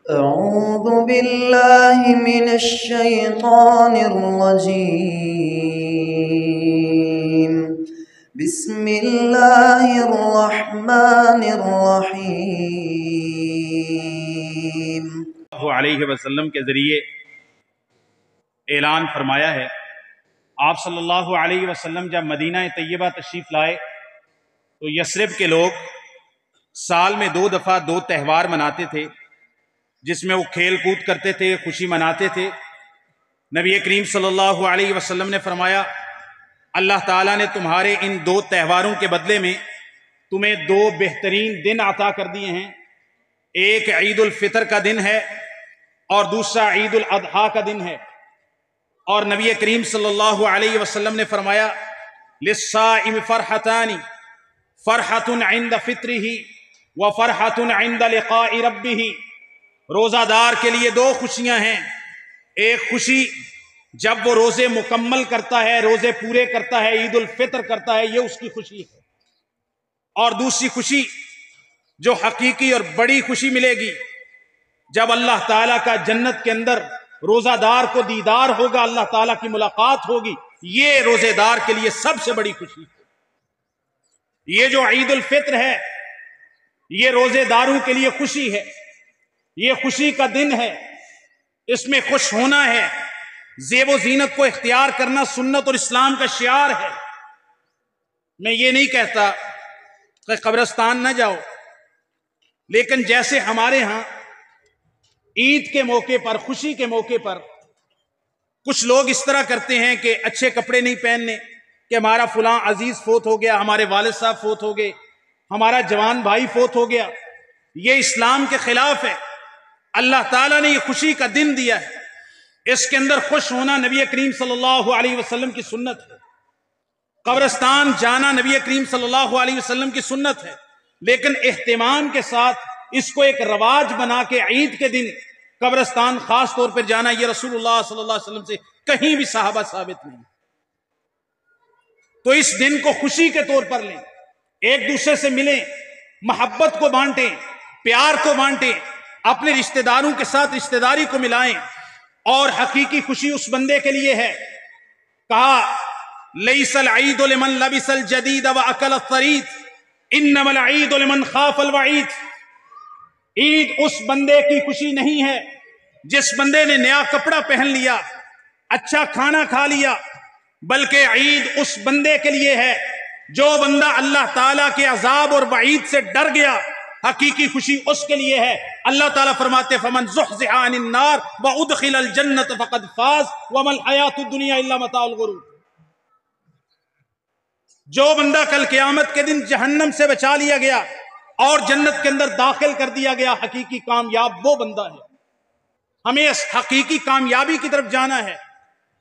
أعوذ بالله من الشيطان الرجيم بسم الله الرحمن الرحيم علیہ وسلم کے ذریعے اعلان فرمایا ہے۔ آپ صلی اللہ علیہ وسلم جب مدینہ طیبہ تشریف لائے تو یثرب کے لوگ سال میں 2 دفعہ 2 تہوار مناتے تھے، جس میں وہ کھیل کود کرتے تھے، خوشی مناتے تھے۔ نبی کریم صلی اللہ علیہ وسلم نے فرمایا، اللہ تعالیٰ نے تمہارے ان 2 تہواروں کے بدلے میں تمہیں 2 بہترین دن عطا کر دیے ہیں۔ ایک عید الفطر کا دن ہے اور دوسرا عید الاضحیٰ کا دن ہے۔ اور نبی کریم صلی اللہ علیہ وسلم نے فرمایا، للصائم فرحتان، فرحۃ عند فطرہ وفرحۃ عند لقاء ربہ۔ روزہ دار کے لیے 2 خوشیاں ہیں، ایک خوشی جب وہ روزے مکمل کرتا ہے، روزے پورے کرتا ہے، عید الفطر کرتا ہے، یہ اس کی خوشی ہے۔ اور دوسری خوشی جو حقیقی اور بڑی خوشی ملے گی جب اللہ تعالیٰ کا جنت کے اندر روزہ دار کو دیدار ہوگا، اللہ تعالیٰ کی ملاقات ہوگی، یہ روزے دار کے لیے سب سے بڑی خوشی ہے۔ یہ جو عید الفطر ہے یہ روزے داروں کے لیے خوشی ہے، یہ خوشی کا دن ہے، اس میں خوش ہونا ہے، زیب و زینت کو اختیار کرنا سنت اور اسلام کا شعار ہے۔ میں یہ نہیں کہتا کہ قبرستان نہ جاؤ، لیکن جیسے ہمارے ہاں عید کے موقع پر، خوشی کے موقع پر کچھ لوگ اس طرح کرتے ہیں کہ اچھے کپڑے نہیں پہننے، کہ ہمارا فلاں عزیز فوت ہو گیا، ہمارے والد صاحب فوت ہو گئے، ہمارا جوان بھائی فوت ہو گیا، یہ اسلام کے خلاف ہے۔ اللہ تعالیٰ نے یہ خوشی کا دن دیا ہے، اس کے اندر خوش ہونا نبی کریم صلی اللہ علیہ وسلم کی سنت ہے۔ قبرستان جانا نبی کریم صلی اللہ علیہ وسلم کی سنت ہے، لیکن اہتمام کے ساتھ اس کو ایک رواج بنا کے عید کے دن قبرستان خاص طور پر جانا، یہ رسول اللہ صلی اللہ علیہ وسلم سے کہیں بھی صحابہ ثابت نہیں۔ تو اس دن کو خوشی کے طور پر لیں، ایک دوسرے سے ملیں، محبت کو بانٹیں، پیار کو بانٹیں، اپنے رشتہ داروں کے ساتھ رشتہ داری کو ملائیں۔ اور حقیقی خوشی اس بندے کے لیے ہے، کہا لیس العید لمن لبس الجدید واکل الثرید انما العید لمن خاف الوعید۔ عید اس بندے کی خوشی نہیں ہے جس بندے نے نیا کپڑا پہن لیا، اچھا کھانا کھا لیا، بلکہ عید اس بندے کے لیے ہے جو بندہ اللہ تعالیٰ کے عذاب اور وعید سے ڈر گیا۔ حقیقی خوشی اس کے لیے ہے۔ اللہ تعالیٰ فرماتے فمن زحزح عن النار وادخل الجنۃ فقد فاز وما الحیاۃ الدنیا الا متاع الغرور۔ جو بندہ کل قیامت کے دن جہنم سے بچا لیا گیا اور جنت کے اندر داخل کر دیا گیا، حقیقی کامیاب وہ بندہ ہے۔ ہمیں اس حقیقی کامیابی کی طرف جانا ہے۔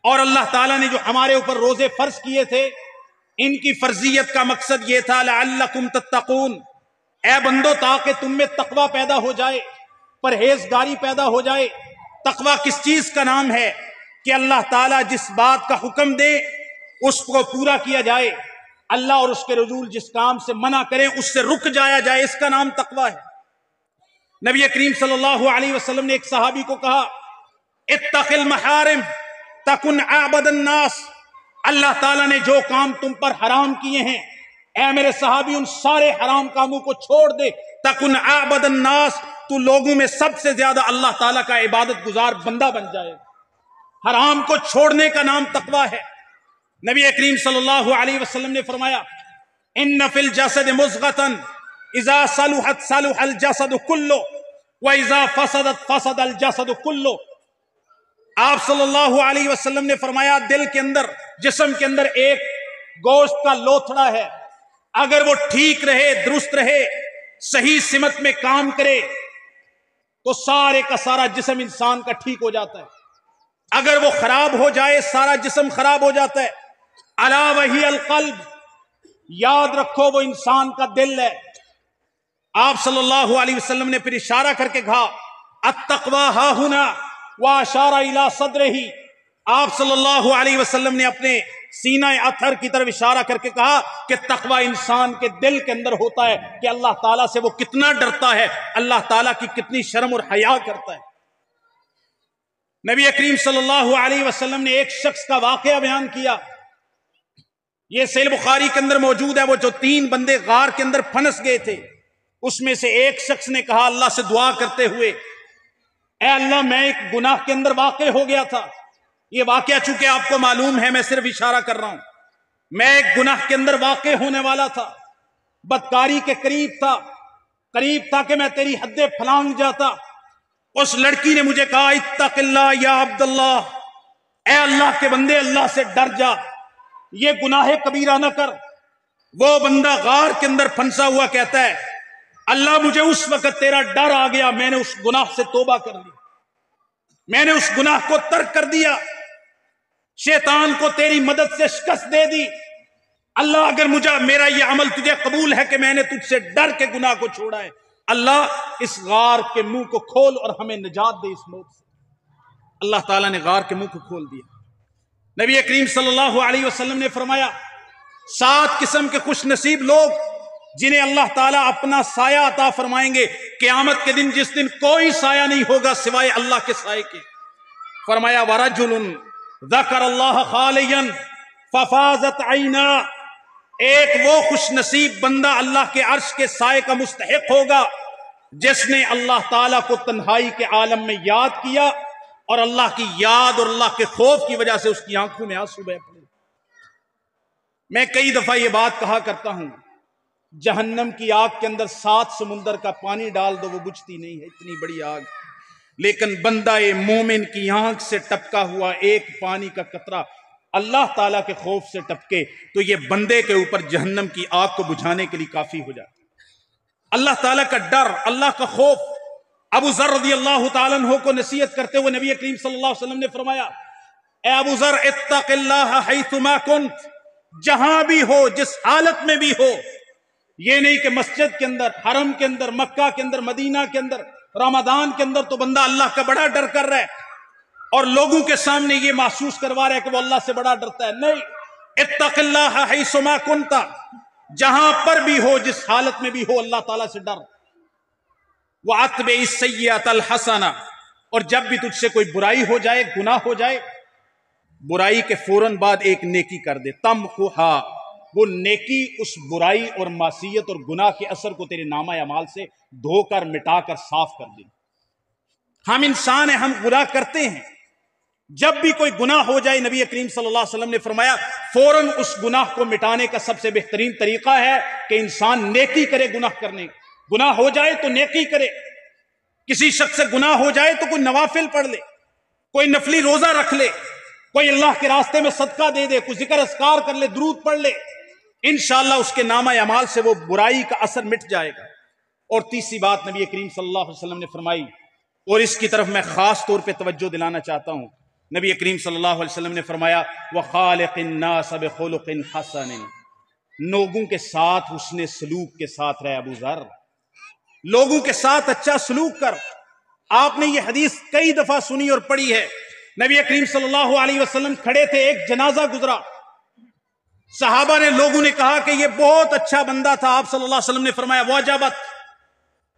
اور اللہ تعالیٰ نے جو ہمارے اوپر روزے فرض کیے تھے، ان کی فرضیت کا مقصد یہ تھا لعلکم تتقون، اے بندو تاکہ تم میں تقوی پیدا ہو جائے، پرہیزگاری پیدا ہو جائے۔ تقوی کس چیز کا نام ہے؟ کہ اللہ تعالیٰ جس بات کا حکم دے اس کو پورا کیا جائے، اللہ اور اس کے رسول جس کام سے منع کریں اس سے رک جایا جائے، اس کا نام تقوی ہے۔ نبی کریم صلی اللہ علیہ وسلم نے ایک صحابی کو کہا اتق المحارم تکن اعبد الناس۔ اللہ تعالیٰ نے جو کام تم پر حرام کیے ہیں، اے میرے صحابی ان سارے حرام کاموں کو چھوڑ دے، تکن اعبد الناس، تو لوگوں میں سب سے زیادہ اللہ تعالیٰ کا عبادت گزار بندہ بن جائے۔ حرام کو چھوڑنے کا نام تقوی ہے۔ نبی کریم صلی اللہ علیہ وسلم نے فرمایا ان فی الجسد مضغۃ اذا صلحت صلح الجسد کلہ واذا فسدت فسد الجسد کلہ۔ آپ صلی اللہ علیہ وسلم نے فرمایا دل کے اندر، جسم کے اندر ایک گوشت کا لوتھڑا ہے، اگر وہ ٹھیک رہے، درست رہے، صحیح سمت میں کام کرے تو سارے کا سارا جسم انسان کا ٹھیک ہو جاتا ہے۔ اگر وہ خراب ہو جائے سارا جسم خراب ہو جاتا ہے۔ الا وہی القلب، یاد رکھو وہ انسان کا دل ہے۔ آپ صلی اللہ علیہ وسلم نے پھر اشارہ کر کے کہا التقوی ہا ہنا واشار الی صدرہ۔ آپ صلی اللہ علیہ وسلم نے اپنے سینہ اطہر کی طرف اشارہ کر کے کہا کہ تقوی انسان کے دل کے اندر ہوتا ہے کہ اللہ تعالیٰ سے وہ کتنا ڈرتا ہے، اللہ تعالیٰ کی کتنی شرم اور حیا کرتا ہے۔ نبی کریم صلی اللہ علیہ وسلم نے ایک شخص کا واقعہ بیان کیا، یہ صحیح بخاری کے اندر موجود ہے، وہ جو 3 بندے غار کے اندر پھنس گئے تھے، اس میں سے ایک شخص نے کہا اللہ سے دعا کرتے ہوئے، اے اللہ میں ایک گناہ کے اندر واقع ہو گیا تھا، یہ واقعہ چونکہ آپ کو معلوم ہے میں صرف اشارہ کر رہا ہوں، میں ایک گناہ کے اندر واقع ہونے والا تھا، بدکاری کے قریب تھا کہ میں تیری حد پھلانگ جاتا۔ اس لڑکی نے مجھے کہا اتق اللہ یا عبداللہ، اے اللہ کے بندے اللہ سے ڈر جا، یہ گناہ کبیرہ نہ کر۔ وہ بندہ غار کے اندر پھنسا ہوا کہتا ہے اللہ مجھے اس وقت تیرا ڈر آ گیا، میں نے اس گناہ سے توبہ کر لی، میں نے اس گناہ کو ترک کر دیا، شیطان کو تیری مدد سے شکست دے دی۔ اللہ اگر میرا یہ عمل تجھے قبول ہے کہ میں نے تجھ سے ڈر کے گناہ کو چھوڑا ہے، اللہ اس غار کے منہ کو کھول اور ہمیں نجات دے اس موت سے۔ اللہ تعالیٰ نے غار کے منہ کو کھول دیا۔ نبی کریم صلی اللہ علیہ وسلم نے فرمایا 7 قسم کے خوش نصیب لوگ جنہیں اللہ تعالیٰ اپنا سایہ عطا فرمائیں گے قیامت کے دن، جس دن کوئی سایہ نہیں ہوگا سوائے اللہ کے سائے کے۔ فرمایا وَرَجُلٌ ذَكَرَ اللَّهَ خَالِيًا فَفَاضَتْ عَيْنَاهُ، ایک وہ خوش نصیب بندہ اللہ کے عرش کے سائے کا مستحق ہوگا جس نے اللہ تعالیٰ کو تنہائی کے عالم میں یاد کیا اور اللہ کی یاد اور اللہ کے خوف کی وجہ سے اس کی آنکھوں میں آنسو بہہ پڑے۔ میں کئی دفعہ یہ بات کہا کرتا ہوں، جہنم کی آگ کے اندر 7 سمندر کا پانی ڈال دو وہ بجھتی نہیں ہے، اتنی بڑی آگ، لیکن بندہ مومن کی آنکھ سے ٹپکا ہوا ایک پانی کا قطرہ اللہ تعالیٰ کے خوف سے ٹپکے تو یہ بندے کے اوپر جہنم کی آگ کو بجھانے کے لیے کافی ہو جاتا۔ اللہ تعالیٰ کا ڈر، اللہ کا خوف۔ ابو ذر رضی اللہ تعالیٰ عنہ کو نصیحت کرتے ہوئے نبی کریم صلی اللہ علیہ وسلم نے فرمایا اے ابو ذر اتق اللہ حیثما کنت، جہاں بھی ہو، جس حالت میں بھی ہو، یہ نہیں کہ مسجد کے اندر، حرم کے اندر، مکہ کے اندر، مدینہ کے اندر، رمضان کے اندر تو بندہ اللہ کا بڑا ڈر کر رہا ہے اور لوگوں کے سامنے یہ محسوس کروا رہا ہے کہ وہ اللہ سے بڑا ڈرتا ہے۔ نہیں، اتق اللہ حیثما کنت، جہاں پر بھی ہو، جس حالت میں بھی ہو، اللہ تعالیٰ سے ڈر۔ وَأَتْبِعِ السَّيِّئَةَ الْحَسَنَةَ، اور جب بھی تجھ سے کوئی برائی ہو جائے، گناہ ہو جائے، برائی کے فوراً بعد ایک نیکی کر دے، تمحوها، وہ نیکی اس برائی اور معصیت اور گناہ کے اثر کو تیرے نامہ اعمال سے دھو کر مٹا کر صاف کر دے۔ ہم انسان ہیں، ہم گناہ کرتے ہیں، جب بھی کوئی گناہ ہو جائے نبی کریم صلی اللہ علیہ وسلم نے فرمایا فوراً اس گناہ کو مٹانے کا سب سے بہترین طریقہ ہے کہ انسان نیکی کرے۔ گناہ ہو جائے تو نیکی کرے، کسی شخص سے گناہ ہو جائے تو کوئی نوافل پڑھ لے، کوئی نفلی روزہ رکھ لے، کوئی اللہ کے راستے میں صدقہ دے دے، کوئی ذکر اذکار کر لے، درود پڑھ لے، انشاءاللہ اس کے نامہ اعمال سے وہ برائی کا اثر مٹ جائے گا۔ اور تیسری بات نبی کریم صلی اللہ علیہ وسلم نے فرمائی، اور اس کی طرف میں خاص طور پہ توجہ دلانا چاہتا ہوں، نبی کریم صلی اللہ علیہ وسلم نے فرمایا وَخَالِقِ النَّاسَ بِخُلُقٍ حَسَنٍ، لوگوں کے ساتھ حسن سلوک کے ساتھ رہے ابو ذر، لوگوں کے ساتھ اچھا سلوک کر۔ آپ نے یہ حدیث کئی دفعہ سنی اور پڑھی ہے۔ نبی کریم صلی اللہ علیہ وسلم کھڑے تھے، ایک جنازہ گزرا، صحابہ نے، لوگوں نے کہا کہ یہ بہت اچھا بندہ تھا، آپ صلی اللہ علیہ وسلم نے فرمایا وجبت۔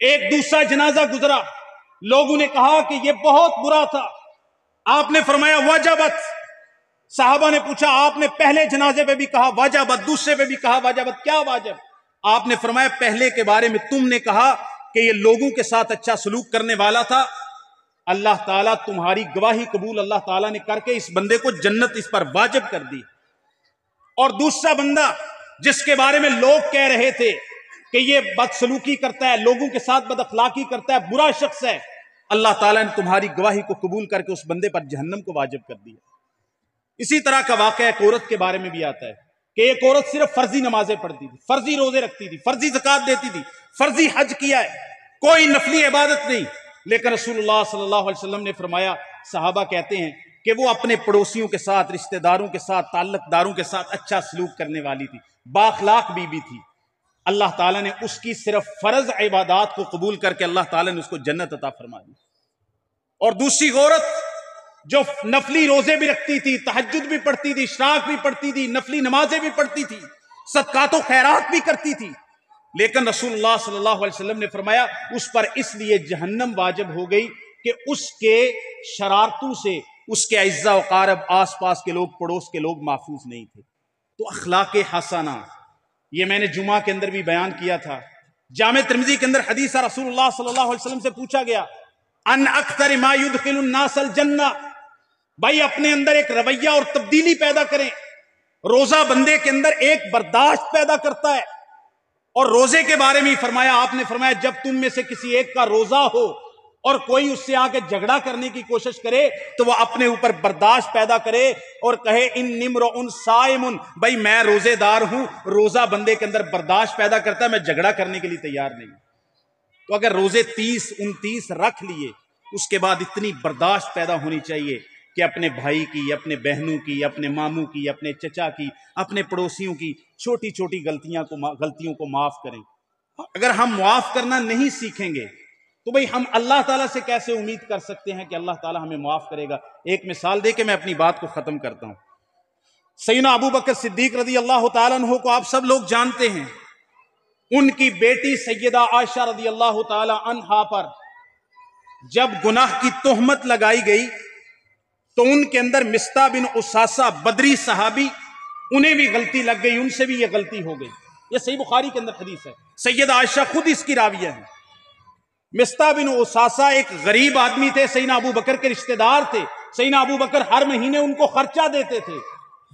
ایک دوسرا جنازہ گزرا، لوگوں نے کہا کہ یہ بہت برا تھا، آپ نے فرمایا وجبت۔ صحابہ نے پوچھا آپ نے پہلے جنازے پہ بھی کہا وجبت، دوسرے پہ بھی کہا وجبت، کیا واجب؟ آپ نے فرمایا پہلے کے بارے میں تم نے کہا کہ یہ لوگوں کے ساتھ اچھا سلوک کرنے والا تھا، اللہ تعالیٰ تمہاری گواہی قبول اللہ تعالیٰ نے کر کے اس بندے کو جنت اس پر واجب کر دی۔ اور دوسرا بندہ جس کے بارے میں لوگ کہہ رہے تھے کہ یہ بدسلوکی کرتا ہے، لوگوں کے ساتھ بد اخلاقی کرتا ہے، برا شخص ہے، اللہ تعالیٰ نے تمہاری گواہی کو قبول کر کے اس بندے پر جہنم کو واجب کر دیا۔ اسی طرح کا واقعہ ایک عورت کے بارے میں بھی آتا ہے کہ ایک عورت صرف فرضی نمازیں پڑھتی تھی، فرضی روزے رکھتی تھی، فرضی زکوٰۃ دیتی تھی، فرضی حج کیا ہے، کوئی نفلی عبادت نہیں، لیکن رسول اللہ صلی اللہ علیہ وسلم نے فرمایا، صحابہ کہتے ہیں کہ وہ اپنے پڑوسیوں کے ساتھ، رشتہ داروں کے ساتھ، تعلق داروں کے ساتھ اچھا سلوک کرنے والی تھی، بااخلاق بیوی تھی، اللہ تعالیٰ نے اس کی صرف فرض عبادات کو قبول کر کے اللہ تعالیٰ نے اس کو جنت عطا فرما دی۔ اور دوسری عورت جو نفلی روزے بھی رکھتی تھی، تہجد بھی پڑھتی تھی، اشراق بھی پڑھتی تھی، نفلی نمازیں بھی پڑھتی تھی، صدقات و خیرات بھی کرتی تھی، لیکن رسول اللہ صلی اللہ علیہ وسلم نے فرمایا اس پر اس لیے جہنم واجب ہو گئی کہ اس کے شرارتوں سے اس کے اعزاء و اقارب، آس پاس کے لوگ، پڑوس کے لوگ محفوظ نہیں تھے۔ تو اخلاق حسنہ، یہ میں نے جمعہ کے اندر بھی بیان کیا تھا۔ جامع ترمذی کے اندر حدیث ہے، رسول اللہ صلی اللہ علیہ وسلم سے پوچھا گیا ان اکثر ما يدخل الناس الجنہ، بھائی اپنے اندر ایک رویہ اور تبدیلی پیدا کریں۔ روزہ بندے کے اندر ایک برداشت پیدا کرتا ہے، اور روزے کے بارے میں فرمایا، آپ نے فرمایا جب تم میں سے کسی ایک کا روزہ ہو اور کوئی اس سے آ کے جھگڑا کرنے کی کوشش کرے تو وہ اپنے اوپر برداشت پیدا کرے اور کہے ان امرؤ صائم، بھائی میں روزے دار ہوں۔ روزہ بندے کے اندر برداشت پیدا کرتا ہے، میں جھگڑا کرنے کے لیے تیار نہیں۔ تو اگر روزے 30-29 رکھ لیے، اس کے بعد اتنی برداشت پیدا ہونی چاہیے کہ اپنے بھائی کی، اپنے بہنوں کی، اپنے ماموں کی، اپنے چچا کی، اپنے پڑوسیوں کی چھوٹی چھوٹی غلطیوں کو معاف کریں۔ اگر ہم معاف کرنا نہیں سیکھیں گے تو بھئی ہم اللہ تعالیٰ سے کیسے امید کر سکتے ہیں کہ اللہ تعالیٰ ہمیں معاف کرے گا؟ ایک مثال دے کے میں اپنی بات کو ختم کرتا ہوں۔ سیدنا ابو بکر صدیق رضی اللہ تعالیٰ عنہ کو آپ سب لوگ جانتے ہیں۔ ان کی بیٹی سیدہ عائشہ رضی اللہ تعالیٰ عنہا پر جب گناہ کی تہمت لگائی گئی تو ان کے اندر مصطح بن اساسہ بدری صحابی، انہیں بھی غلطی لگ گئی، ان سے بھی یہ غلطی ہو گئی۔ یہ صحیح بخاری کے اندر حدیث ہے، سیدہ عائشہ خود اس کی راویہ ہیں۔ مصطح بن اساسہ ایک غریب آدمی تھے، سیدنا ابو بکر کے رشتہ دار تھے، سیدنا ابو بکر ہر مہینے ان کو خرچہ دیتے تھے۔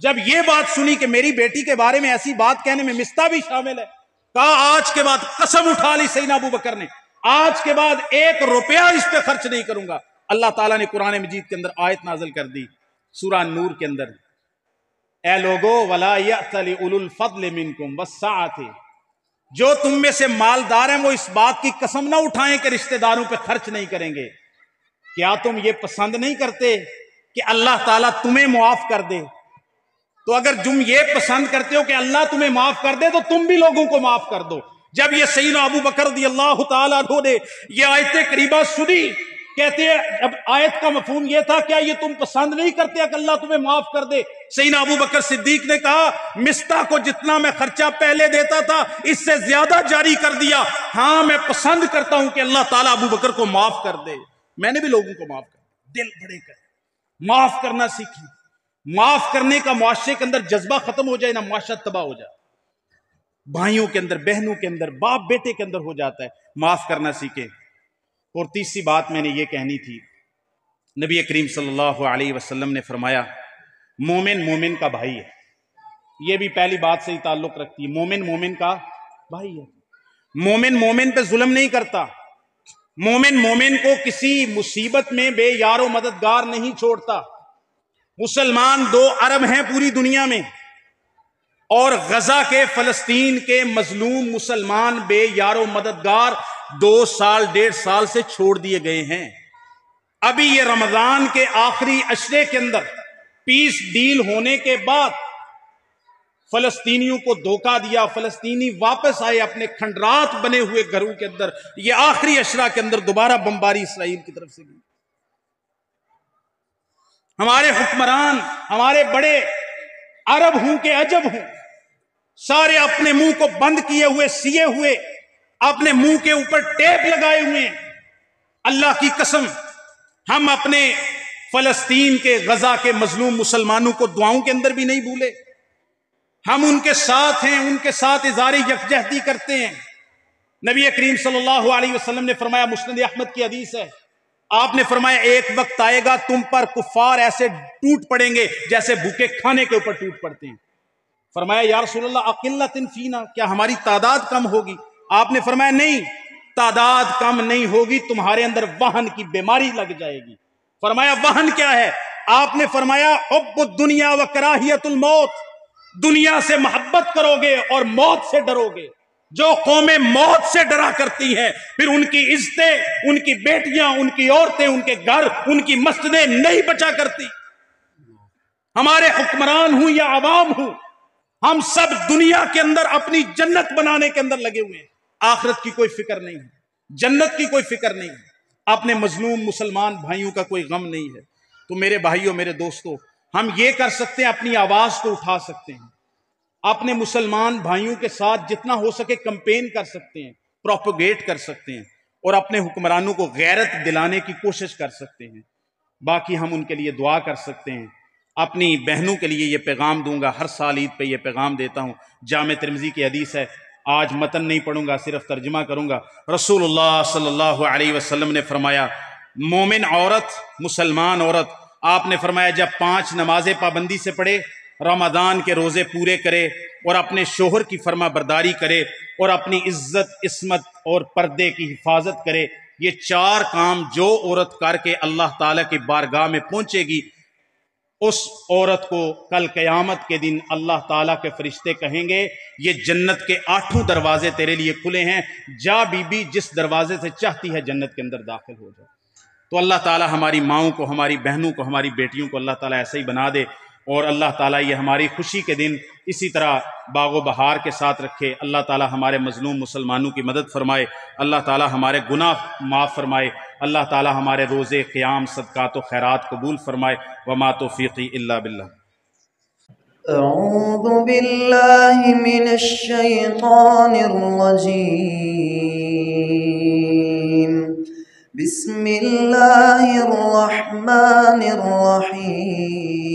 جب یہ بات سنی کہ میری بیٹی کے بارے میں ایسی بات کہنے میں مصطح بھی شامل ہے، کہا آج کے بعد قسم اٹھا لی سیدنا ابو بکر نے، آج کے بعد 1 روپیہ اس پہ خرچ نہیں کروں گا۔ اللہ تعالیٰ نے قرآن مجید کے اندر آیت نازل کر دی سورہ نور کے اندر، اے لوگو وَلَا يَأْتَلِ أُولُو الْفَضْلِ مِنْكُمْ وَالسَّعَةِ، جو تم میں سے مالدار ہیں وہ اس بات کی قسم نہ اٹھائیں کہ رشتہ داروں پہ خرچ نہیں کریں گے۔ کیا تم یہ پسند نہیں کرتے کہ اللہ تعالیٰ تمہیں معاف کر دے؟ تو اگر تم یہ پسند کرتے ہو کہ اللہ تمہیں معاف کر دے تو تم بھی لوگوں کو معاف کر دو۔ جب یہ سیدنا ابو بکر رضی اللہ تعالیٰ عنہ نے یہ آیت کریمہ سنی، کہتے ہیں اب آیت کا مفہوم یہ تھا، کیا یہ تم پسند نہیں کرتے کہ اللہ تمہیں معاف کر دے؟ سیدنا ابو بکر صدیق نے کہا مصطح کو جتنا میں خرچہ پہلے دیتا تھا اس سے زیادہ جاری کر دیا، ہاں میں پسند کرتا ہوں کہ اللہ تعالیٰ ابو بکر کو معاف کر دے۔ میں نے بھی لوگوں کو معاف کر دل بڑے کر معاف کرنا سیکھیں۔ معاف کرنے کا معاشرے کے اندر جذبہ ختم ہو جائے نا، معاشرہ تباہ ہو جائے، بھائیوں کے اندر، بہنوں کے اندر، باپ بیٹے کے اندر ہو جاتا ہے۔ معاف کرنا سیکھیں۔ اور تیسری بات میں نے یہ کہنی تھی، نبی کریم صلی اللہ علیہ وسلم نے فرمایا مومن مومن کا بھائی ہے۔ یہ بھی پہلی بات سے ہی تعلق رکھتی ہے، مومن مومن کا بھائی ہے۔ مومن مومن پہ ظلم نہیں کرتا، مومن مومن کو کسی مصیبت میں بے یار و مددگار نہیں چھوڑتا۔ مسلمان 2 ارب ہیں پوری دنیا میں، اور غزہ کے، فلسطین کے مظلوم مسلمان بے یار و مددگار 2 سال 1.5 سال سے چھوڑ دیے گئے ہیں۔ ابھی یہ رمضان کے آخری عشرے کے اندر پیس ڈیل ہونے کے بعد فلسطینیوں کو دھوکہ دیا، فلسطینی واپس آئے اپنے کھنڈرات بنے ہوئے گھروں کے اندر۔ یہ آخری عشرہ کے اندر دوبارہ بمباری اسرائیل کی طرف سے گئی۔ ہمارے حکمران، ہمارے بڑے، عرب ہوں کہ عجب ہوں، سارے اپنے منہ کو بند کیے ہوئے، سیے ہوئے، اپنے منہ کے اوپر ٹیپ لگائے ہوئے ہیں۔ اللہ کی قسم ہم اپنے فلسطین کے، غزہ کے مظلوم مسلمانوں کو دعاؤں کے اندر بھی نہیں بھولے۔ ہم ان کے ساتھ ہیں، ان کے ساتھ اظہار یکجہتی کرتے ہیں۔ نبی کریم صلی اللہ علیہ وسلم نے فرمایا، مسند احمد کی حدیث ہے، آپ نے فرمایا ایک وقت آئے گا تم پر کفار ایسے ٹوٹ پڑیں گے جیسے بھوکے کھانے کے اوپر ٹوٹ پڑتے ہیں۔ فرمایا یا رسول اللہ اقلۃ فینا، کیا ہماری تعداد کم ہوگی؟ آپ نے فرمایا نہیں، تعداد کم نہیں ہوگی، تمہارے اندر وہن کی بیماری لگ جائے گی۔ فرمایا وہن کیا ہے؟ آپ نے فرمایا حب الدنیا و کراہیت الموت، دنیا سے محبت کرو گے اور موت سے ڈرو گے۔ جو قومیں موت سے ڈرا کرتی ہیں پھر ان کی عزتیں، ان کی بیٹیاں، ان کی عورتیں، ان کے گھر، ان کی مسجدیں نہیں بچا کرتی۔ ہمارے حکمران ہوں یا عوام ہوں، ہم سب دنیا کے اندر اپنی جنت بنانے کے اندر لگے ہوئے ہیں، آخرت کی کوئی فکر نہیں ہے، جنت کی کوئی فکر نہیں ہے، اپنے مظلوم مسلمان بھائیوں کا کوئی غم نہیں ہے۔ تو میرے بھائیوں، میرے دوستوں، ہم یہ کر سکتے ہیں، اپنی آواز کو اٹھا سکتے ہیں، اپنے مسلمان بھائیوں کے ساتھ جتنا ہو سکے کمپین کر سکتے ہیں، پروپوگیٹ کر سکتے ہیں، اور اپنے حکمرانوں کو غیرت دلانے کی کوشش کر سکتے ہیں۔ باقی ہم ان کے لیے دعا کر سکتے ہیں۔ اپنی بہنوں کے لیے یہ پیغام دوں گا، ہر سال عید پہ یہ پیغام دیتا ہوں، جامع ترمذی کی حدیث ہے، آج متن نہیں پڑھوں گا، صرف ترجمہ کروں گا۔ رسول اللہ صلی اللہ علیہ وسلم نے فرمایا، مومن عورت، مسلمان عورت، آپ نے فرمایا جب 5 نمازیں پابندی سے پڑھے، رمضان کے روزے پورے کرے، اور اپنے شوہر کی فرما برداری کرے، اور اپنی عزت، عصمت اور پردے کی حفاظت کرے، یہ 4 کام جو عورت کر کے اللہ تعالیٰ کی بارگاہ میں پہنچے گی، اس عورت کو کل قیامت کے دن اللہ تعالیٰ کے فرشتے کہیں گے یہ جنت کے 8 دروازے تیرے لیے کھلے ہیں، جا بی بی جس دروازے سے چاہتی ہے جنت کے اندر داخل ہو جائے۔ تو اللہ تعالیٰ ہماری ماؤں کو، ہماری بہنوں کو، ہماری بیٹیوں کو اللہ تعالیٰ ایسا ہی بنا دے، اور اللہ تعالیٰ یہ ہماری خوشی کے دن اسی طرح باغ و بہار کے ساتھ رکھے۔ اللہ تعالیٰ ہمارے مظلوم مسلمانوں کی مدد فرمائے، اللہ تعالیٰ ہمارے گناہ معاف فرمائے، اللہ تعالیٰ ہمارے روزے، قیام، صدقات و خیرات قبول فرمائے۔ وما توفیقی الا باللہ۔ أعوذ بالله من الشيطان الرجيم. بسم الله الرحمن الرحيم.